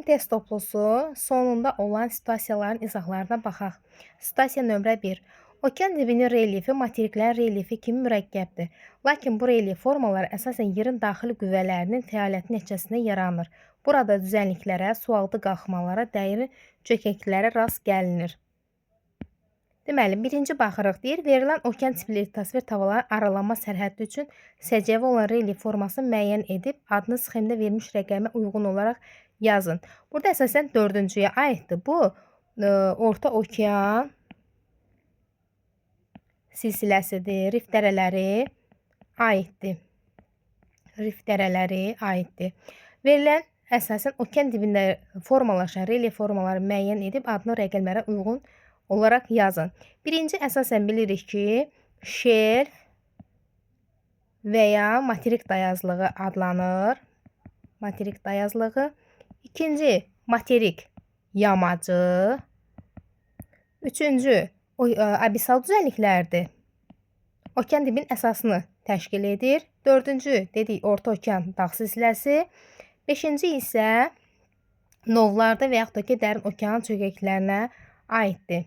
Test toplusu sonunda olan situasiyaların izahlarına baxaq. Situasiya nömrə 1. Okean dibinin relyefi materiklərin relyefi kimi mürəkkəbdir. Lakin bu relyef formaları əsasən yerin daxili qüvvələrinin fəaliyyəti nəticəsində yaranır. Burada düzənliklərə, sualtı qalxmalara, dəyri çökəklərə rast gəlinir. Deməli, birinci baxırıq deyir, verilən okean tipli tasvir tavalarının aralanma sərhəddi üçün səciyyəvi olan relyef formasını müəyyən edib, adını sxemdə verilmiş rəqəmə uyğun olaraq yazın. Burada əsasən dördüncüyə aiddir. Bu, Orta Okean silsiləsidir, rift dərələri aiddir. Verilən əsasən okean dibində formalaşan relyef formaları müəyyən edib, adını rəqəmlərə uyğun olaraq yazın. Birinci əsasən bilirik ki, şelf və ya materik dayazlığı adlanır. Materik dayazlığı. İkinci, materik yamacı. Üçüncü, abissal düzənliklərdir. Okean dibinin əsasını təşkil edir. Dördüncü, dedik, Orta Okean dağ silsiləsi. Beşinci isə novlarda və yaxud da ki, dərin okean çökəklərinə aiddir.